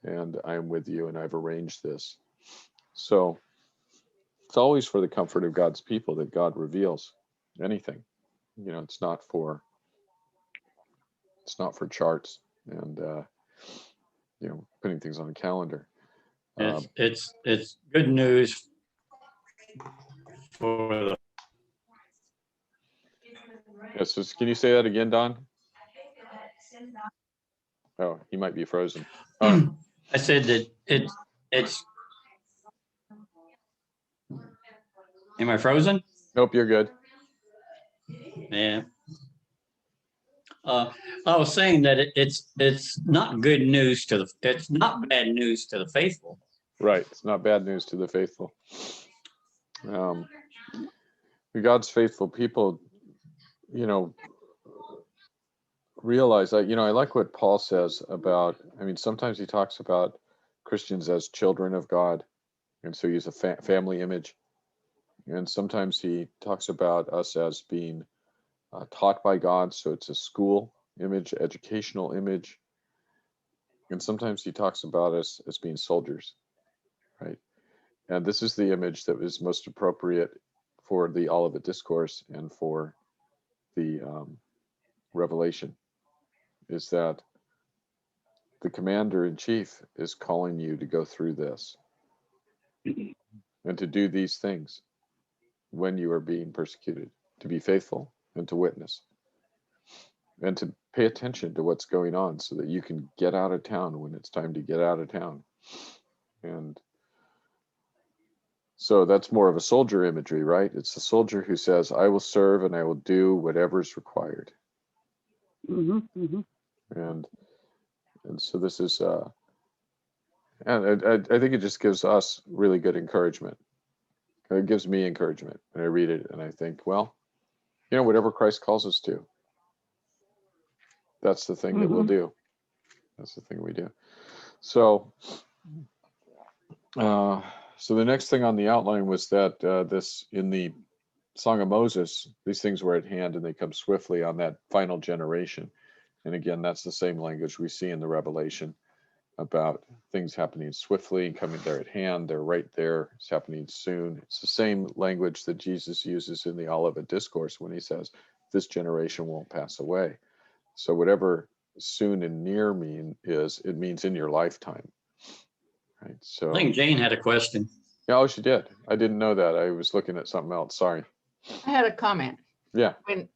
And I am with you, and I've arranged this. So it's always for the comfort of God's people that God reveals anything. It's not for charts and putting things on a calendar. It's good news for the Yes. So can you say that again, Don? Oh, he might be frozen. All right. I said that it's. Am I frozen? Nope, you're good. Yeah. I was saying that it's not good news it's not bad news to the faithful. Right. It's not bad news to the faithful. The God's faithful people, realize that, I like what Paul says about, sometimes he talks about Christians as children of God. And so he's a family image. And sometimes he talks about us as being taught by God. So it's a school image, educational image. And sometimes he talks about us as being soldiers, right? And this is the image that is most appropriate for the Olivet Discourse and for the Revelation, is that the commander-in-chief is calling you to go through this and to do these things when you are being persecuted, to be faithful and to witness and to pay attention to what's going on so that you can get out of town when it's time to get out of town. And so that's more of a soldier imagery, right? It's the soldier who says, I will serve and I will do whatever is required. Mm-hmm, mm-hmm. And so this is, and I think it just gives us really good encouragement. It gives me encouragement. And I read it and I think, well, whatever Christ calls us to, that's the thing that we'll do. That's the thing we do. So, so the next thing on the outline was that this, in the Song of Moses, these things were at hand and they come swiftly on that final generation. And again, that's the same language we see in the Revelation about things happening swiftly, coming there at hand. They're right there. It's happening soon. It's the same language that Jesus uses in the Olivet Discourse when he says, this generation won't pass away. So whatever soon and near it means in your lifetime. Right. So I think Jane had a question. Yeah, oh, she did. I didn't know that. I was looking at something else. Sorry. I had a comment. Yeah. When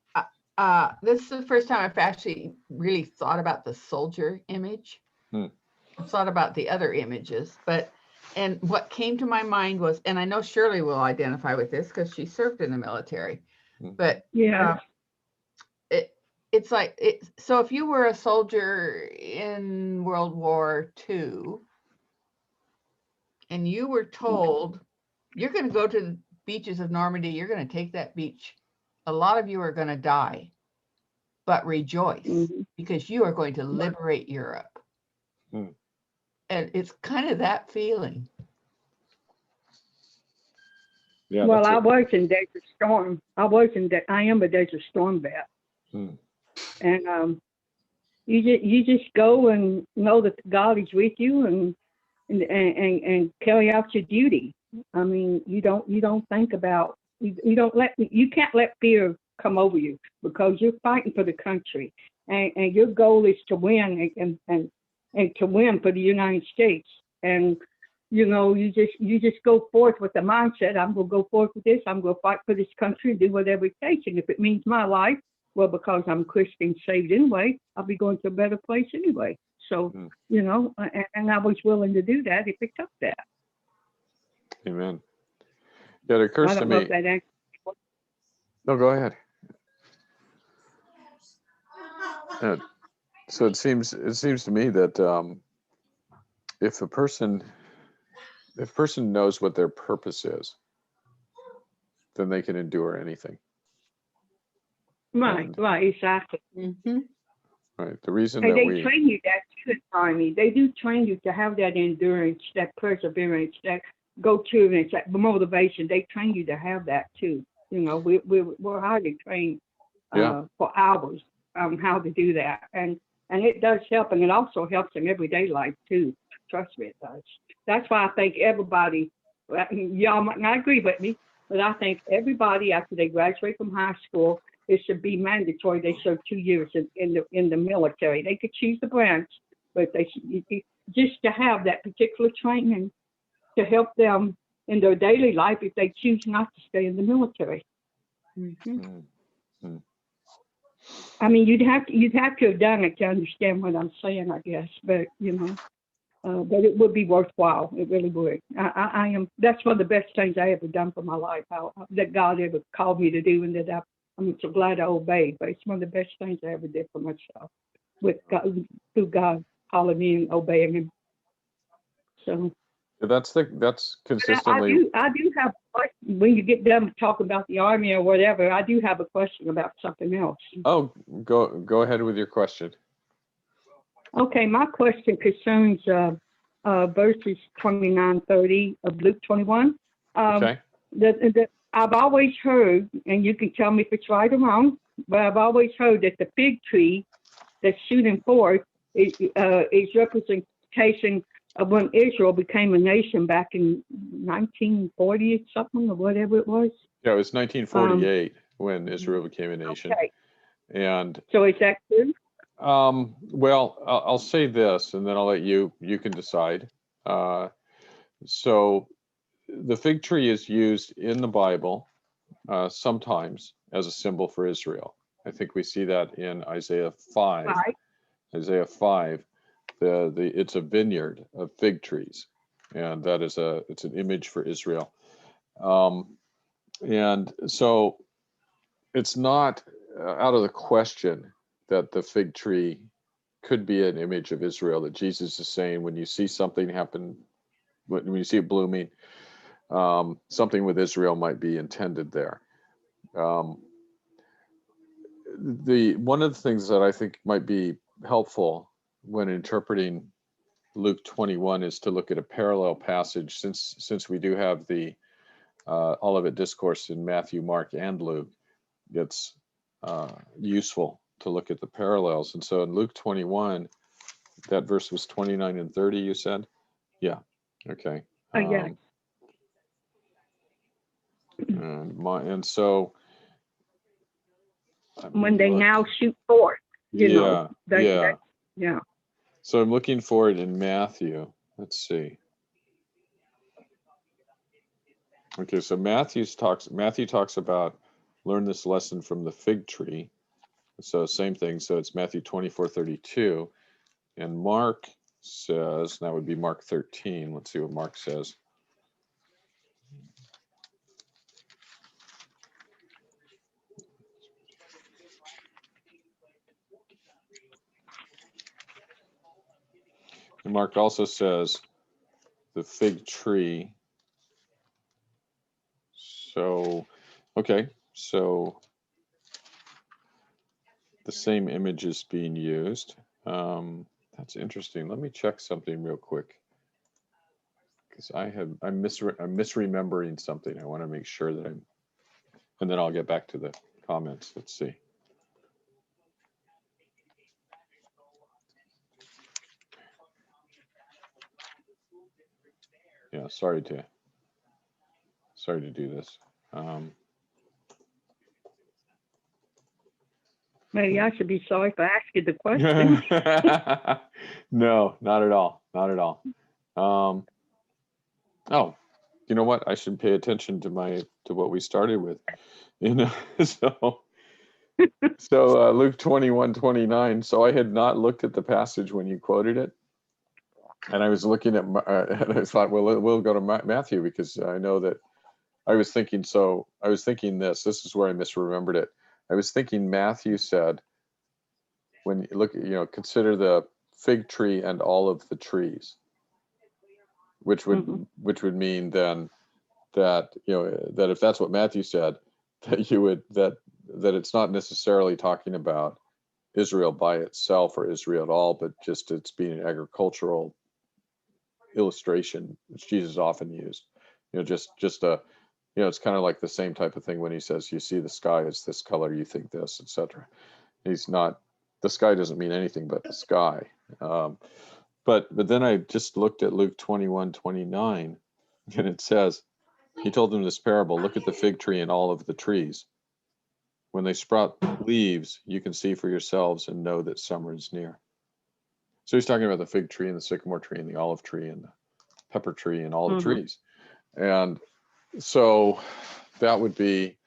this is the first time I've actually really thought about the soldier image. I've thought about the other images, and what came to my mind was, and I know Shirley will identify with this because she served in the military, but Yeah. It's like, so if you were a soldier in World War II and you were told you're going to go to the beaches of Normandy, you're going to take that beach, a lot of you are going to die, but rejoice because you are going to liberate Europe. And it's kind of that feeling. Yeah. Well, I was in Desert Storm. I am a Desert Storm vet. And you just go and know that God is with you and carry out your duty. I mean, you don't think about, you can't let fear come over you because you're fighting for the country, and your goal is to win and to win for the United States. And you just go forth with the mindset, I'm going to go forth with this, I'm going to fight for this country and do whatever it takes. And if it means my life, well, because I'm Christian saved anyway, I'll be going to a better place anyway. So, and I was willing to do that if it took that. Amen. Yeah, it occurs to me. No, go ahead. So it seems to me that if a person knows what their purpose is, then they can endure anything. Right, exactly. Right. The reason and that they train you that too in the Army. They do train you to have that endurance, that perseverance, that that motivation. They train you to have that too. We're highly trained for hours on how to do that. And it does help, and it also helps in everyday life too. Trust me, it does. That's why I think everybody, y'all might not agree with me, but I think everybody after they graduate from high school, it should be mandatory. They serve 2 years in the military. They could choose the branch, but they should, just to have that particular training to help them in their daily life if they choose not to stay in the military. Mm-hmm. I mean, you'd have to have done it to understand what I'm saying, I guess. But but it would be worthwhile. It really would. I am. That's one of the best things I ever done for my life. That God ever called me to do, and that I'm so glad I obeyed. But it's one of the best things I ever did for myself, with God, through God calling me and obeying Him. So. That's consistently. I do have a question. When you get done talking about the Army or whatever, I do have a question about something else. Oh, go ahead with your question. Okay, my question concerns verses 29-30 of Luke 21. Okay. I've always heard, and you can tell me if it's right or wrong, but I've always heard that the fig tree that's shooting forth is representation of when Israel became a nation back in 1940 something or whatever it was. Yeah, it was 1948 when Israel became a nation. Okay. And so is that true? Well, I'll say this, and then I'll let you can decide. So the fig tree is used in the Bible sometimes as a symbol for Israel. I think we see that in Isaiah 5. Right. Isaiah 5. It's a vineyard of fig trees, and that is it's an image for Israel. And so it's not out of the question that the fig tree could be an image of Israel, that Jesus is saying when you see something happen, when you see it blooming, something with Israel might be intended there. One of the things that I think might be helpful when interpreting Luke 21 is to look at a parallel passage, since we do have the Olivet Discourse in Matthew, Mark, and Luke. It's useful to look at the parallels. And so in Luke 21, that verse was 29 and 30, you said? Yeah. Okay. Yeah. And so when they now shoot forth, yeah. Yeah. So I'm looking for it in Matthew. Let's see. Okay, so Matthew talks about learn this lesson from the fig tree. So same thing. So it's Matthew 24:32, and Mark says, that would be Mark 13. Let's see what Mark says. And Mark also says the fig tree. So, okay, so the same image is being used. That's interesting. Let me check something real quick, because I'm misremembering something. I want to make sure that and then I'll get back to the comments. Let's see. Yeah, sorry to do this. Maybe I should be sorry for asking the question. No, not at all. Not at all. Oh, you know what? I should pay attention to what we started with. So Luke 21:29. So I had not looked at the passage when you quoted it, and I was looking at, and I thought, well, we'll go to Matthew, because I know that I was thinking this is where I misremembered it. I was thinking Matthew said, when you look, consider the fig tree and all of the trees, which would mean then that, that if that's what Matthew said, that it's not necessarily talking about Israel by itself or Israel at all, but just it's being an agricultural illustration, which Jesus often used. Just a You know, it's kind of like the same type of thing when he says, you see the sky is this color, you think this, etc. He's not, the sky doesn't mean anything but the sky. But then I just looked at Luke 21:29, and it says, he told them this parable, look at the fig tree and all of the trees. When they sprout leaves, you can see for yourselves and know that summer is near. So he's talking about the fig tree and the sycamore tree and the olive tree and the pepper tree and all the trees. And so that would be,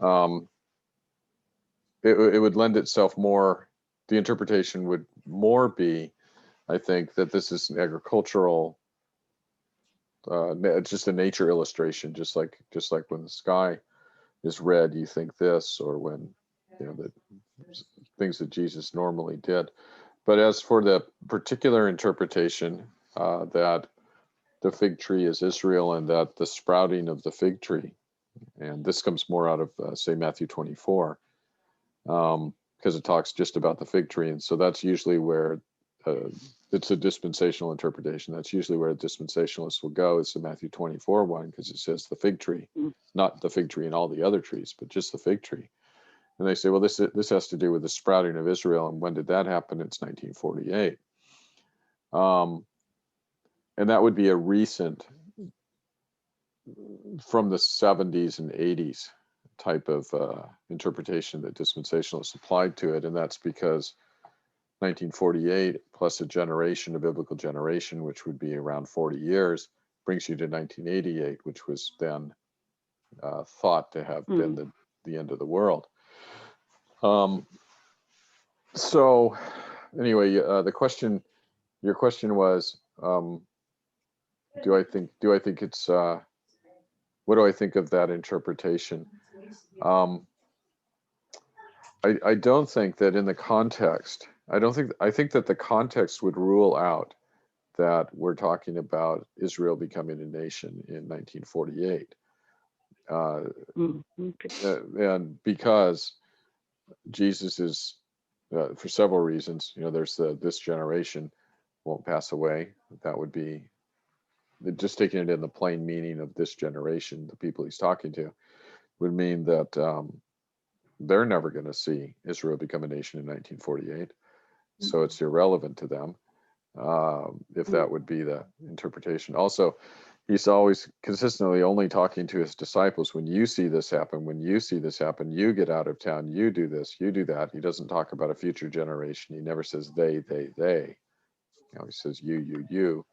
it would lend itself more, the interpretation would more be, I think, that this is an agricultural, just a nature illustration, just like when the sky is red, you think this, or when, you know, the things that Jesus normally did. But as for the particular interpretation, that the fig tree is Israel and that the sprouting of the fig tree, and this comes more out of, say, Matthew 24, because it talks just about the fig tree. And so that's usually where it's a dispensational interpretation. That's usually where a dispensationalist will go. It's the Matthew 24 one, because it says the fig tree, not the fig tree and all the other trees, but just the fig tree. And they say, well, this has to do with the sprouting of Israel. And when did that happen? It's 1948. And that would be a recent, from the 70s and 80s type of interpretation that dispensationalists applied to it. And that's because 1948 plus a generation, a biblical generation, which would be around 40 years, brings you to 1988, which was then thought to have been the end of the world. So anyway, your question was, do I think it's, what do I think of that interpretation? I don't think that in the context, I think that the context would rule out that we're talking about Israel becoming a nation in 1948. And because Jesus is, for several reasons, you know, there's this generation won't pass away. That would be, just taking it in the plain meaning of this generation, the people he's talking to, would mean that they're never going to see Israel become a nation in 1948. So it's irrelevant to them, if that would be the interpretation. Also, he's always consistently only talking to his disciples. When you see this happen, you get out of town, you do this, you do that. He doesn't talk about a future generation. He never says they. You know, he says you.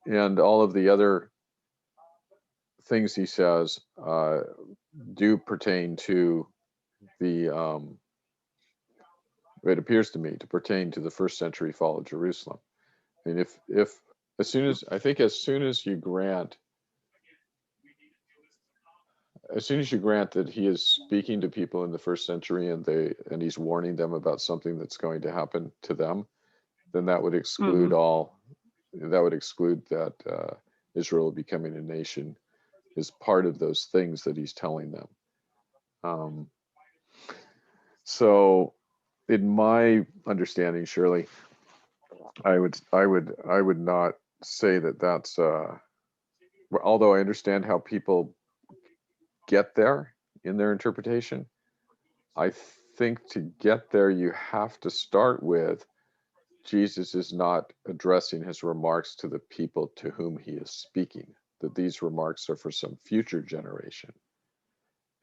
And all of the other things he says do pertain to the, it appears to me to pertain to the first century fall of Jerusalem. I mean, if as soon as you grant that he is speaking to people in the first century and he's warning them about something that's going to happen to them, then that would exclude that Israel becoming a nation is part of those things that he's telling them. So in my understanding, Shirley, I would not say that that's, although I understand how people get there in their interpretation, I think to get there, you have to start with Jesus is not addressing his remarks to the people to whom he is speaking, that these remarks are for some future generation.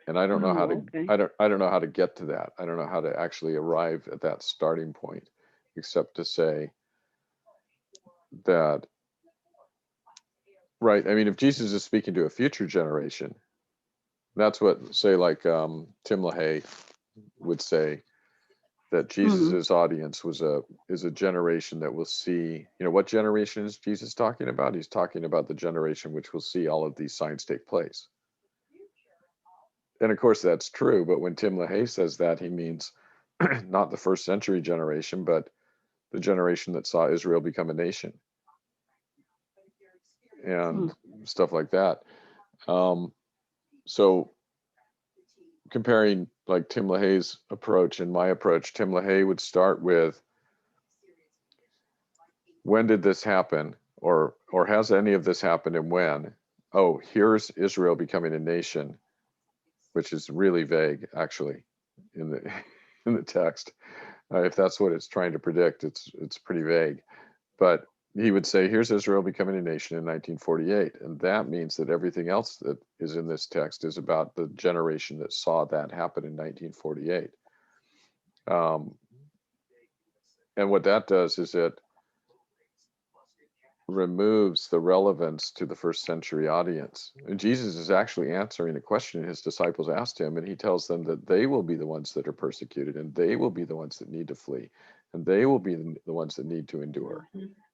And I don't know how to, I don't know how to get to that. I don't know how to actually arrive at that starting point, except to say that, right, I mean, if Jesus is speaking to a future generation, that's what, say, like Tim LaHaye would say, that Jesus's audience is a generation that will see, you know, what generation is Jesus talking about? He's talking about the generation which will see all of these signs take place. And of course that's true, but when Tim LaHaye says that, he means not the first century generation, but the generation that saw Israel become a nation and stuff like that. So comparing like Tim LaHaye's approach and my approach, Tim LaHaye would start with, when did this happen, or has any of this happened, and when? oh, here's Israel becoming a nation, which is really vague, actually, in the in the text. If that's what it's trying to predict, it's pretty vague. But he would say, here's Israel becoming a nation in 1948. And that means that everything else that is in this text is about the generation that saw that happen in 1948. And what that does is it removes the relevance to the first century audience. And Jesus is actually answering a question his disciples asked him, and he tells them that they will be the ones that are persecuted, and they will be the ones that need to flee, and they will be the ones that need to endure,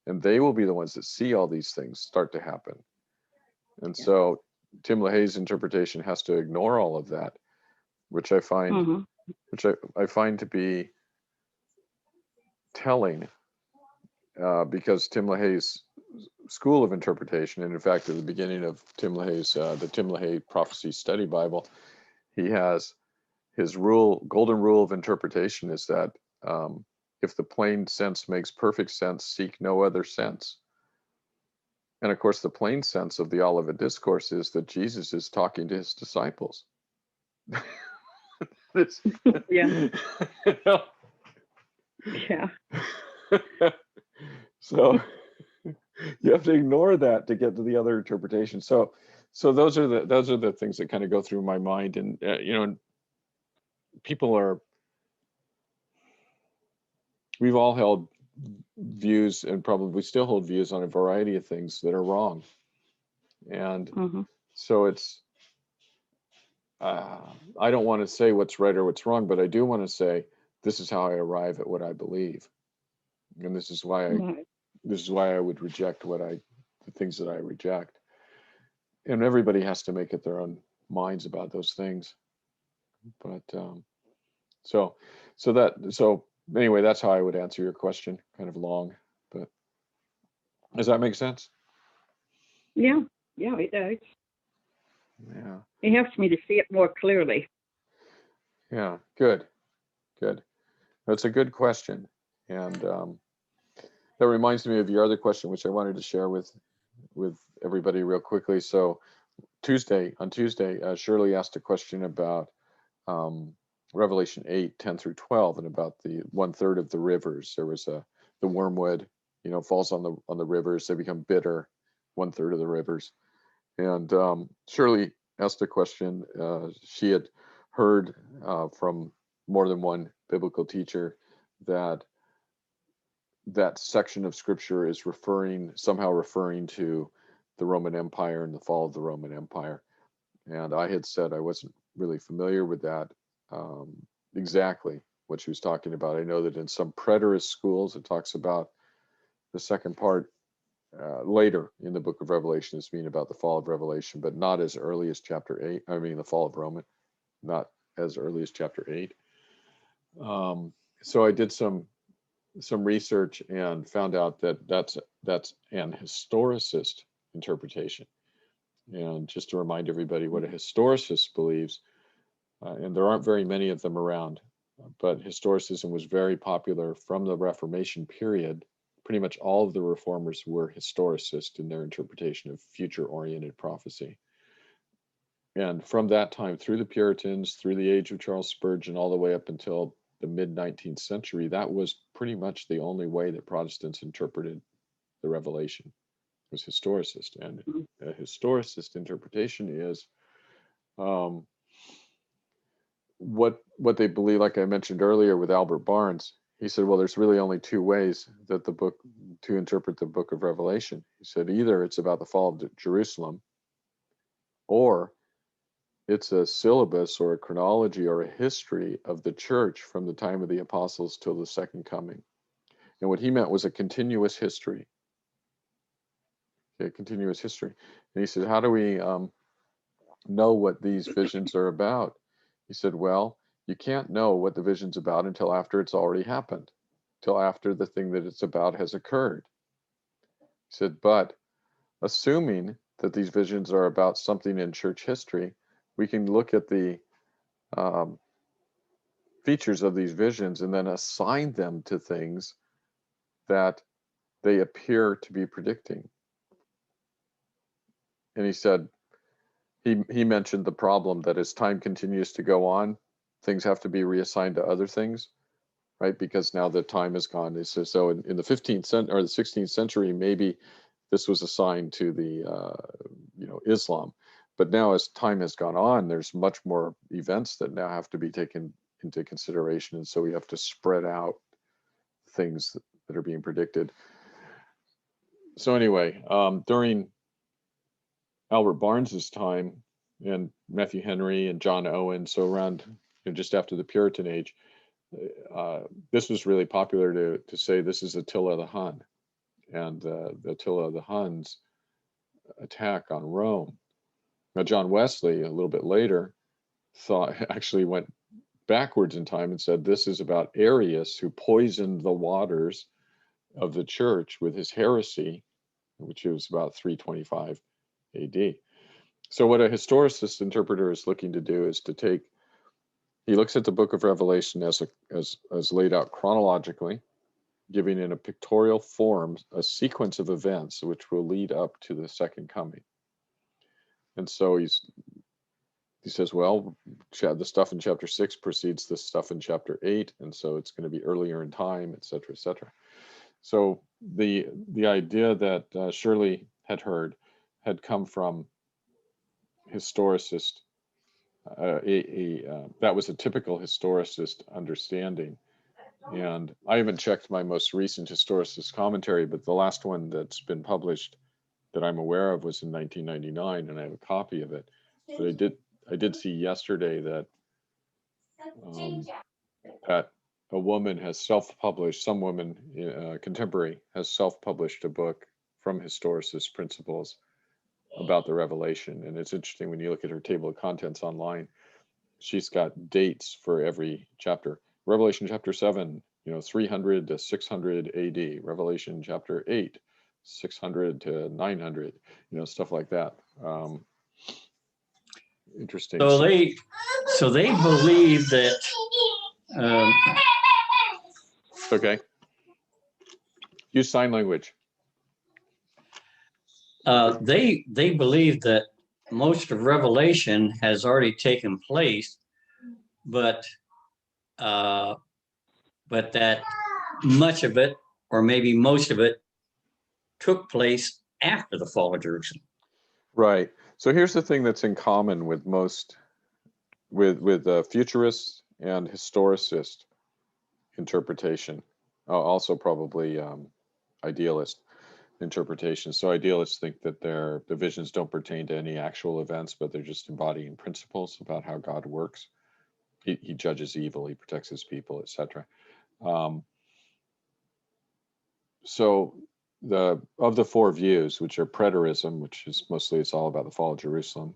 and they will be the ones that see all these things start to happen. And so Tim LaHaye's interpretation has to ignore all of that, which I find I find to be telling, because Tim LaHaye's school of interpretation, and in fact, at the beginning of Tim LaHaye's the Tim LaHaye Prophecy Study Bible, he has his golden rule of interpretation is that if the plain sense makes perfect sense, seek no other sense. And of course, the plain sense of the Olivet Discourse is that Jesus is talking to his disciples. Yeah. Yeah. So you have to ignore that to get to the other interpretation. So those are the things that kind of go through my mind. And we've all held views and probably still hold views on a variety of things that are wrong. And so it's I don't want to say what's right or what's wrong, but I do want to say this is how I arrive at what I believe, and this is why I would reject the things that I reject. And everybody has to make up their own minds about those things. But so anyway, that's how I would answer your question. Kind of long, but does that make sense? Yeah, it does. Yeah. It helps me to see it more clearly. Yeah, good. That's a good question. And that reminds me of your other question, which I wanted to share with everybody real quickly. So on Tuesday, Shirley asked a question about Revelation 8:10-12, and about the 1/3 of the rivers. There was the wormwood, falls on the rivers. They become bitter, 1/3 of the rivers. And Shirley asked a question. She had heard from more than one biblical teacher that section of scripture is somehow referring to the Roman Empire and the fall of the Roman Empire. And I had said I wasn't really familiar with that, exactly what she was talking about. I know that in some preterist schools, it talks about the second part later in the book of Revelation as being about the fall of Revelation, but not as early as chapter 8. I mean, the fall of Roman, not as early as chapter 8. So I did some research and found out that that's an historicist interpretation. And just to remind everybody what a historicist believes, and there aren't very many of them around, but historicism was very popular from the Reformation period. Pretty much all of the reformers were historicists in their interpretation of future-oriented prophecy. And from that time through the Puritans, through the age of Charles Spurgeon, all the way up until the mid-19th century, that was pretty much the only way that Protestants interpreted the Revelation, was historicist. And a historicist interpretation is what they believe. Like I mentioned earlier with Albert Barnes, he said, well, there's really only two ways that to interpret the book of Revelation. He said either it's about the fall of Jerusalem, or it's a syllabus or a chronology or a history of the church from the time of the apostles till the second coming. And what he meant was a continuous history. Okay, continuous history. And he said, how do we know what these visions are about? He said, well, you can't know what the vision's about until after it's already happened, till after the thing that it's about has occurred. He said, but assuming that these visions are about something in church history, we can look at the features of these visions and then assign them to things that they appear to be predicting. and he said, he mentioned the problem that as time continues to go on, things have to be reassigned to other things, right? Because now the time is gone. He says, so in the 15th century or the 16th century, maybe this was assigned to the Islam, but now as time has gone on, there's much more events that now have to be taken into consideration, and so we have to spread out things that are being predicted. So anyway, during Albert Barnes's time and Matthew Henry and John Owen, so around just after the Puritan age, this was really popular to say this is Attila the Hun, and the Attila the Hun's attack on Rome. Now John Wesley, a little bit later, actually went backwards in time and said this is about Arius, who poisoned the waters of the church with his heresy, which was about 325 AD. So what a historicist interpreter is looking to do is he looks at the book of Revelation as laid out chronologically, giving in a pictorial form a sequence of events which will lead up to the second coming. And so he says, well, the stuff in chapter 6 precedes the stuff in chapter 8, and so it's going to be earlier in time, et cetera, et cetera. So the idea that Shirley had heard had come from historicist. That was a typical historicist understanding. And I haven't checked my most recent historicist commentary, but the last one that's been published that I'm aware of was in 1999, and I have a copy of it. But I did see yesterday that that a woman has self-published, some woman, contemporary, has self-published a book from historicist principles about the Revelation. And it's interesting when you look at her table of contents online, she's got dates for every chapter. Revelation chapter 7, 300 to 600 AD. Revelation chapter 8, 600 to 900, stuff like that. Interesting. So they believe that. Okay. Use sign language. They believe that most of Revelation has already taken place, but that much of it, or maybe most of it, took place after the fall of Jerusalem. Right. So here's the thing that's in common with most, with futurists and historicist interpretation, also probably idealist interpretation. So idealists think that the visions don't pertain to any actual events, but they're just embodying principles about how God works. He judges evil, he protects his people, etc. So of the four views, which are preterism, which is mostly it's all about the fall of Jerusalem.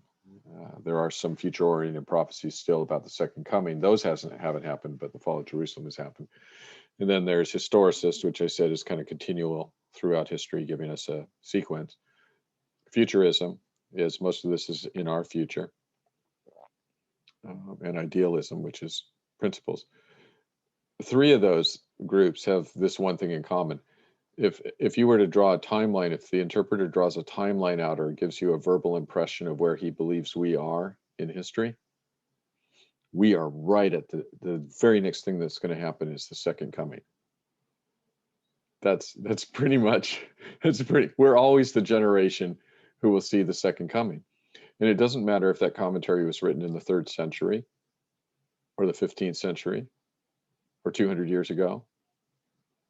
There are some future-oriented prophecies still about the second coming. Those haven't happened, but the fall of Jerusalem has happened. And then there's historicist, which I said is kind of continual throughout history, giving us a sequence. Futurism is most of this is in our future. And idealism, which is principles. Three of those groups have this one thing in common. If you were to draw a timeline, if the interpreter draws a timeline out or gives you a verbal impression of where he believes we are in history, we are right at the very next thing that's going to happen is the second coming. That's pretty much, we're always the generation who will see the second coming. And it doesn't matter if that commentary was written in the 3rd century or the 15th century or 200 years ago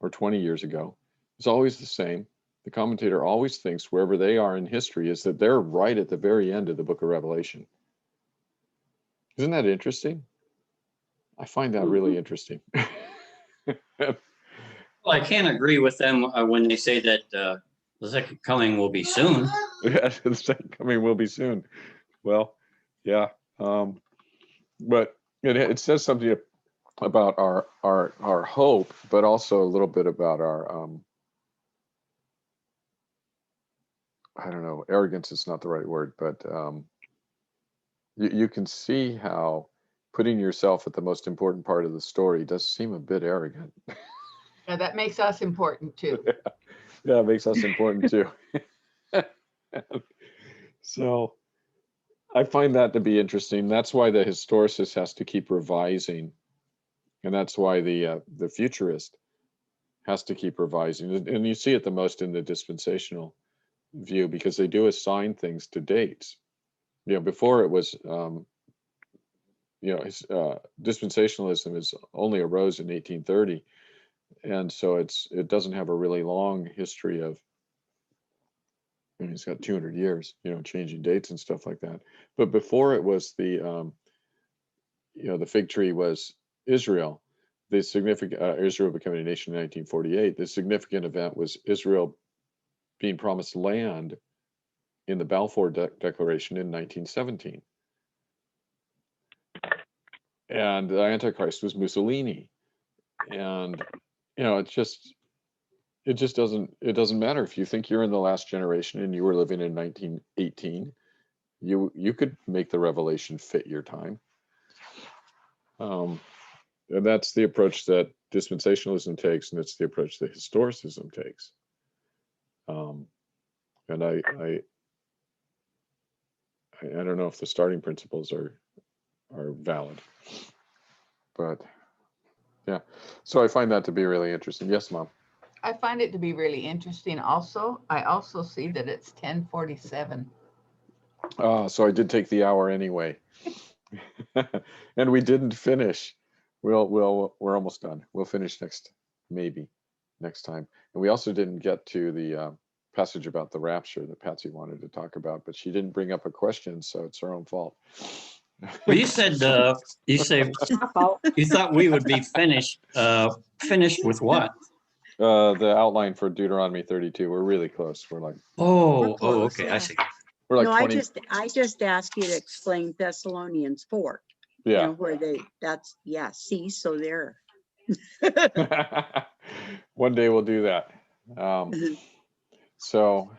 or 20 years ago. It's always the same. The commentator always thinks wherever they are in history is that they're right at the very end of the book of Revelation. Isn't that interesting? I find that really interesting. Well, I can't agree with them when they say that the second coming will be soon. Yeah, the second coming will be soon. Well, yeah. But it says something about our hope, but also a little bit about our I don't know, arrogance is not the right word, but you can see how putting yourself at the most important part of the story does seem a bit arrogant. Yeah, that makes us important too. Yeah, it makes us important too. So I find that to be interesting. That's why the historicist has to keep revising, and that's why the futurist has to keep revising. And you see it the most in the dispensational view, because they do assign things to dates. Before it was, dispensationalism is only arose in 1830, and so it doesn't have a really long history of. I mean, it's got 200 years, changing dates and stuff like that. But before it was the fig tree was Israel. The significant Israel becoming a nation in 1948. The significant event was Israel being promised land in the Balfour Declaration in 1917. And the Antichrist was Mussolini. And it just doesn't matter if you think you're in the last generation and you were living in 1918. You could make the revelation fit your time. And that's the approach that dispensationalism takes, and it's the approach that historicism takes. And I don't know if the starting principles are valid, but yeah. So I find that to be really interesting. Yes, Mom. I find it to be really interesting. Also, I also see that it's 10:47. So I did take the hour anyway, and we didn't finish. We're almost done. We'll finish maybe next time. And we also didn't get to the passage about the rapture that Patsy wanted to talk about, but she didn't bring up a question, so it's her own fault. Well, you said you thought we would be finished. Finished with what? The outline for Deuteronomy 32. We're really close. We're like, We're close, okay, yeah. I see. we're like No, 20. I just asked you to explain Thessalonians 4. Yeah. Where see, so there. One day we'll do that. So,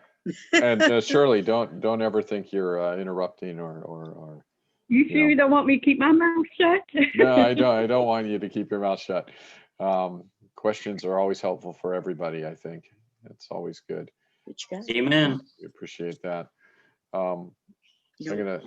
and Shirley, don't ever think you're interrupting or. You sure you don't want me to keep my mouth shut? No, I don't want you to keep your mouth shut. Questions are always helpful for everybody. I think it's always good. Amen. We appreciate that. I'm gonna